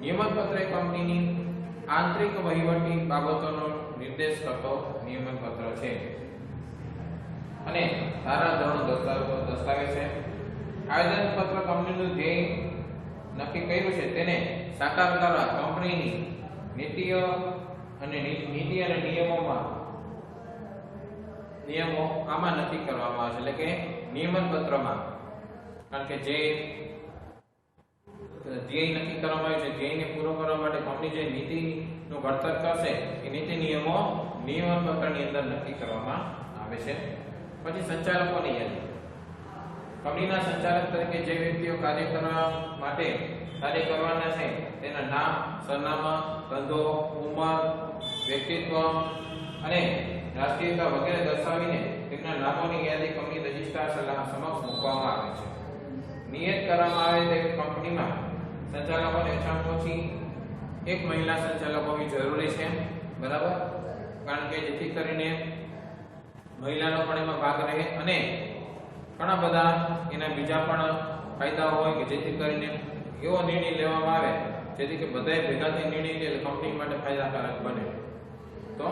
નિયમનપત્ર એ કંપનીની આંતરિક વહીવટી બાબતોનો નિર્દેશ કરતો નિયમનપત્ર છે અને ધારાધોરણો દર્શાવે છે. આવેદનપત્ર કંપનીનું ધ્યેય નક્કી કર્યું છે તેને સાકાર કરવા કંપનીની નીતિ અને નિયમો આમાં નક્કી કરવામાં આવે છે, એટલે કે નિયમનપત્રમાં. કારણ કે જે ધ્યેય નક્કી કરવામાં આવ્યું છે, ધ્યેયને પૂરો કરવા માટે કંપની જે નીતિનું ઘડતર કરશે એ નીતિ નિયમો નિયમનપત્રની અંદર નક્કી કરવામાં આવે છે. પછી સંચાલકોની યાદી. કંપનીના સંચાલક તરીકે જે વ્યક્તિઓ કાર્ય કરવાના છે તેના નામ, સરનામા, ધંધો, ઉંમર, વ્યક્તિત્વ અને રાષ્ટ્રીયતા વગેરે દર્શાવીને તેમના નામોની યાદી કંપની રજિસ્ટ્રાર સમક્ષ મૂકવામાં આવે છે. નિયત કરવામાં આવે તેવી કંપનીમાં સંચાલકોને ઓછામાં ઓછી એક મહિલા સંચાલક હોવી જરૂરી છે, બરાબર? કારણ કે જેથી કરીને મહિલાનો પણ એમાં ભાગ રહે અને ઘણા બધા એના બીજા પણ ફાયદાઓ હોય કે જેથી કરીને એવો નિર્ણય લેવામાં આવે જેથી કે બધાએ ભેગાથી નિર્ણય લે કંપની માટે ફાયદાકારક બને, તો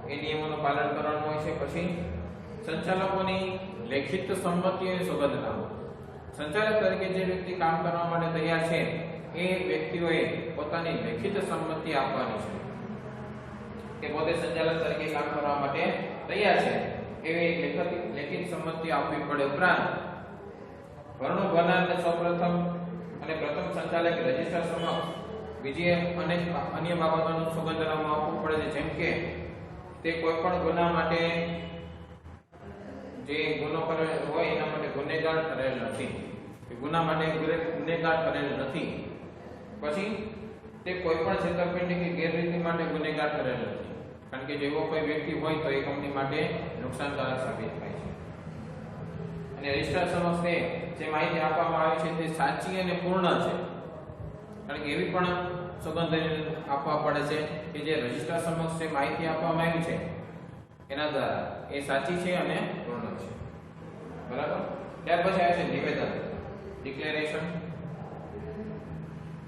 એ નિયમોનું પાલન કરવાનું હોય છે. પછી સંચાલકોની લેખિત સંમતિ અને સોગંદનામું. સંચાલક તરીકે જે વ્યક્તિ કામ કરવા માટે તૈયાર છે એ વ્યક્તિઓએ પોતાની લેખિત સંમતિ આપવાની છે કે પોતે સંચાલક તરીકે કામ કરવા માટે તૈયાર છે એવી લેખિત સંમતિ આપવી પડે. ઉપરાંત ભરણું ભરનારને સૌપ્રથમ અને પ્રથમ સંચાલક રજિસ્ટ્રાર સમક્ષ બીજી અન્ય બાબતોનું સોગંદનામું આપવું પડે છે, જેમ કે તે કોઈ પણ ગુના માટે જે ગુનો કરેલો હોય એના માટે ગુનેગાર ઠરેલ નથી, ગુના માટે ગુનેગાર ઠરેલ નથી. પછી તે કોઈ પણ છેતરપિંડી કે ગેરરીતિ માટે ગુનેગાર ઠરેલ નથી, કારણ કે જેવો કોઈ વ્યક્તિ હોય તો એ કંપની માટે નુકસાનકારક સાબિત થાય છે. અને રજિસ્ટ્રાર સમક્ષ જે માહિતી આપવામાં આવી છે તે સાચી અને પૂર્ણ છે, કારણ કે એવી પણ સોગંદ આપવા પડે છે કે જે રજિસ્ટ્રાર સમક્ષ જે માહિતી આપવામાં આવી છે એના દ્વારા એ સાચી છે અને પૂર્ણ છે, બરાબર? ત્યાર પછી આવે છે નિવેદન, ડિક્લેરેશન.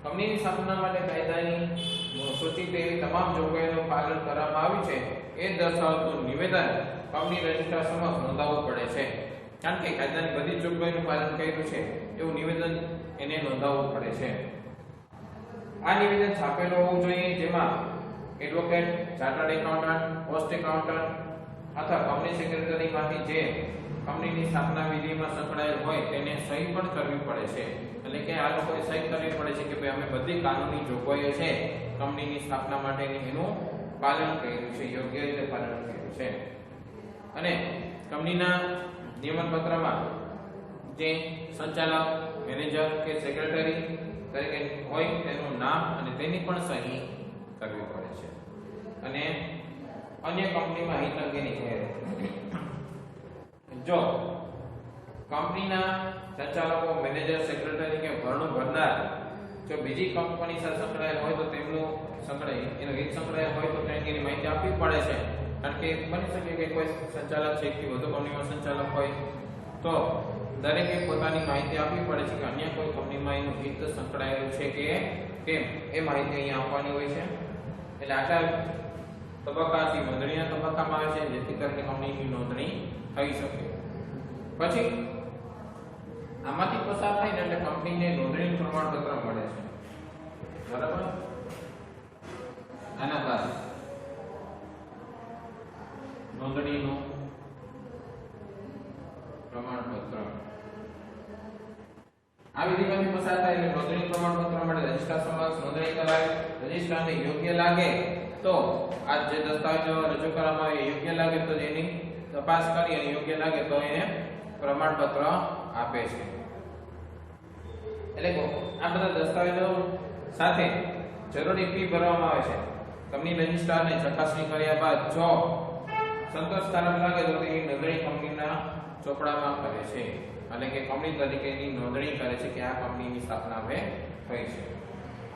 કંપનીની સ્થાપના માટે કાયદાની સૂચિત એવી તમામ જોગવાઈઓનું પાલન કરવામાં આવ્યું છે એ દર્શાવતું નિવેદન કંપની રજિસ્ટ્રાર સમક્ષ નોંધાવવું પડે છે. કારણ કે કાયદાની બધી જોગવાઈઓનું પાલન કર્યું છે એવું નિવેદન એને નોંધાવવું પડે છે. આ નિવેદન છાપેલું હોવું જોઈએ, જેમાં advocate, chartered accountant, post accountant અથવા કંપની સેક્રેટરીમાંથી જે કંપનીની સ્થાપના વિધિમાં સંકળાયેલ હોય તેને સહી પણ કરવી પડે છે. એટલે કે આ લોકોએ સહી કરવી પડે છે કે ભાઈ અમે બધી કાનૂની જોગવાઈઓ છે કંપનીની સ્થાપના માટેની એનું પાલન કર્યું છે, યોગ્ય રીતે પાલન કર્યું છે. અને કંપનીના નિયમનપત્રમાં જે સંચાલક, મેનેજર કે સેક્રેટરી તરીકે હોય તેનું નામ અને તેની પણ સહી કરવી પડે છે. અને અન્ય કંપનીમાં હિત અંગેની જાહેરાત. જો કંપનીના સંચાલકો, મેનેજર, સેક્રેટરી કે ભરણું ભરનાર જો બીજી કંપની સાથે સંકળાયેલ હોય તો તેમનું એનો હિત સંકળાયેલ હોય તો તેની માહિતી આપવી પડે છે. કારણ કે બની શકે કે કોઈ સંચાલક છે કે વધુ કંપનીમાં સંચાલક હોય તો દરેકે પોતાની માહિતી આપવી પડે છે કે અન્ય કોઈ કંપનીમાં એનું હિત સંકળાયેલું છે કે કેમ એ માહિતી અહીંયા આપવાની હોય છે. એટલે આટલા તબક્કાથી નોંધણીના તબક્કામાં આવે છે જેથી કરીને કંપનીની નોંધણી થઈ શકે. પછી આમાંથી પસાર થઈને એટલે કંપનીને નોંધણી પ્રમાણપત્ર મળે છે, બરાબર? આના બાદ નોંધણીનું પ્રમાણપત્ર આ વિધિમાંથી પસાર થાય એટલે નોંધણી પ્રમાણપત્ર મળે. રજિસ્ટ્રાર સમક્ષ નોંધણી કરાય. રજિસ્ટ્રારને યોગ્ય લાગે તો આ જે દસ્તાવેજો રજૂ કરવામાં આવે યોગ્ય લાગે તો એની તપાસ કરી અને યોગ્ય લાગે તો એને પ્રમાણપત્ર આપે છે. એટલે આ બધા દસ્તાવેજો સાથે જરૂરી ફી ભરવામાં આવે છે. કંપની રજિસ્ટ્રારને ચકાસણી કર્યા બાદ જો સંતોષકારક લાગે તો તે નોંધણી કંપનીના ચોપડામાં કરે છે, એટલે કે કંપની તરીકેની નોંધણી કરે છે કે આ કંપનીની સ્થાપના હવે થઈ છે.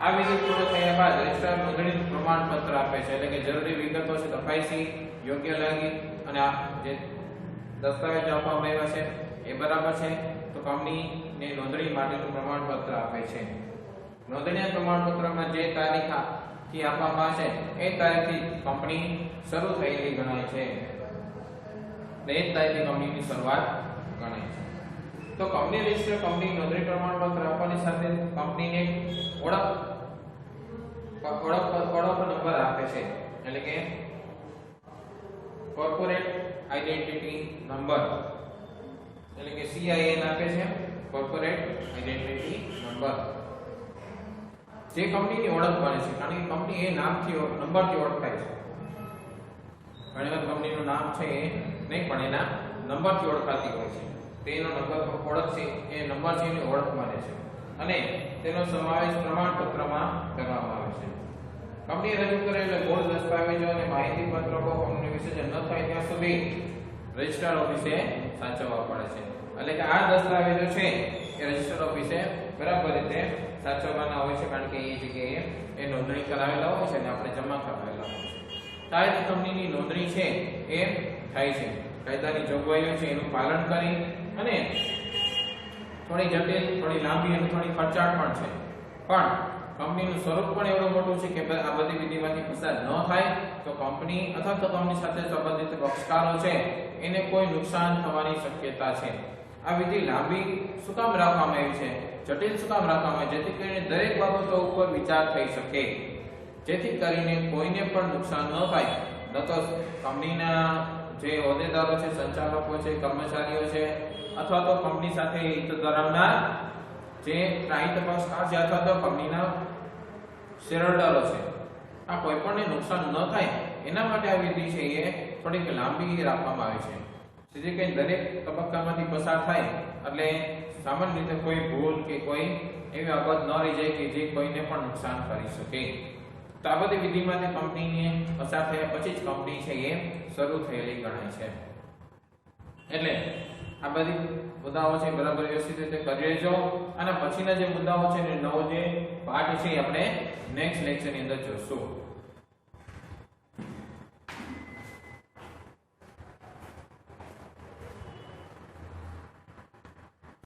આ વિધિ પૂર્ણ થયા બાદ રજિસ્ટ્રાર નોંધણીનું પ્રમાણપત્ર આપે છે, એટલે કે જરૂરી વિગતો છે તપાસી યોગ્ય લાગી અને આ જે દસ્તાવેજો આપવામાં આવ્યા છે એ બરાબર છે તો કંપનીને નોંધણી માટેનું પ્રમાણપત્ર આપે છે. નોંધણીના પ્રમાણપત્રમાં જે તારીખ થી આપવામાં છે એ તારીખથી કંપની શરૂ થયેલી ગણાય છે. એ જ તારીખથી કંપનીની શરૂઆત ગણાય છે. તો કંપની રજિસ્ટર કંપની નોંધણી પ્રમાણપત્ર આપવાની સાથે કંપનીને ઓળખ નંબર આપે છે, એટલે કે કોર્પોરેટ આઇડેન્ટિટી નંબર, એટલે કે CIN આપે છે, કોર્પોરેટ આઇડેન્ટિટી નંબર, જે કંપનીની ઓળખ બને છે. કારણ કે કંપની એ નામથી નંબરથી ઓળખાય છે. ઘણીવાર કંપનીનું નામ છે એ નહીં પણ એના નંબરથી ઓળખાતી હોય છે. તેનો નંબર ઓળખ છે એ નંબર છે એની ઓળખ બને છે અને તેનો સમાવેશ પ્રમાણપત્રમાં કરવામાં આવે છે. કંપની રજૂ કરેલા મૂળ દસ્તાવેજો અને માહિતી પત્રકો કંપની વિશે ન થાય ત્યાં સુધી રજિસ્ટ્રાર ઓફિસે સાચવવા પડે છે. એટલે કે આ દસ્તાવેજો છે એ રજિસ્ટર ઓફિસે બરાબર રીતે સાચવવાના હોય છે, કારણ કે એ જગ્યાએ એ નોંધણી કરાવેલા હોય છે અને આપણે જમા કરાવેલા હોય છે. આ રીતે કંપનીની નોંધણી છે એ થાય છે. કાયદાની જોગવાઈઓ છે એનું પાલન કરી અને થોડી જટિલ, થોડી લાંબી અને થોડી ખર્ચાળ પણ છે, પણ કંપનીનું સ્વરૂપ પણ એવું મોટું છે કે આ બધી વિધિમાંથી પસાર ન થાય તો કંપની અથવા તો કંપની સાથે સંબંધિત પક્ષકારો છે એને કોઈ નુકસાન થવાની શક્યતા છે. આ વિધિ લાંબી શું કામ રાખવામાં આવી છે, જટિલ શું કામ રાખવામાં આવી, જેથી કરીને દરેક બાબતો ઉપર વિચાર થઈ શકે, જેથી કરીને કોઈને પણ નુકસાન ન થાય. ન તો કંપનીના જે હોદ્દેદારો છે, સંચાલકો છે, કર્મચારીઓ છે, અથવા તો કંપની સાથે હિત ધરાવનાર જે હિત પક્ષકાર છે અથવા તો કંપનીના શેરહોલ્ડરો છે, આ કોઈ પણને નુકસાન ન થાય એના માટે આ વિધિ છે એ થોડીક લાંબી રાખવામાં આવી છે, જેથી કરીને દરેક તબક્કામાંથી પસાર થાય એટલે સામાન્ય રીતે કોઈ ભૂલ કે કોઈ એવી બાબત ન રહી જાય કે જે કોઈને પણ નુકસાન કરી શકે. તો આ બધી વિધિમાંથી કંપનીને પસાર થયા પછી જ કંપની છે એ શરૂ થયેલી ગણાય છે. એટલે આ બધી મુદ્દાઓ છે બરાબર વ્યવસ્થિત રીતે કરી લેજો. અને પછીના જે મુદ્દાઓ છે ને નવો જે પાઠ છે આપણે નેક્સ્ટ લેક્ચરની અંદર જોશું.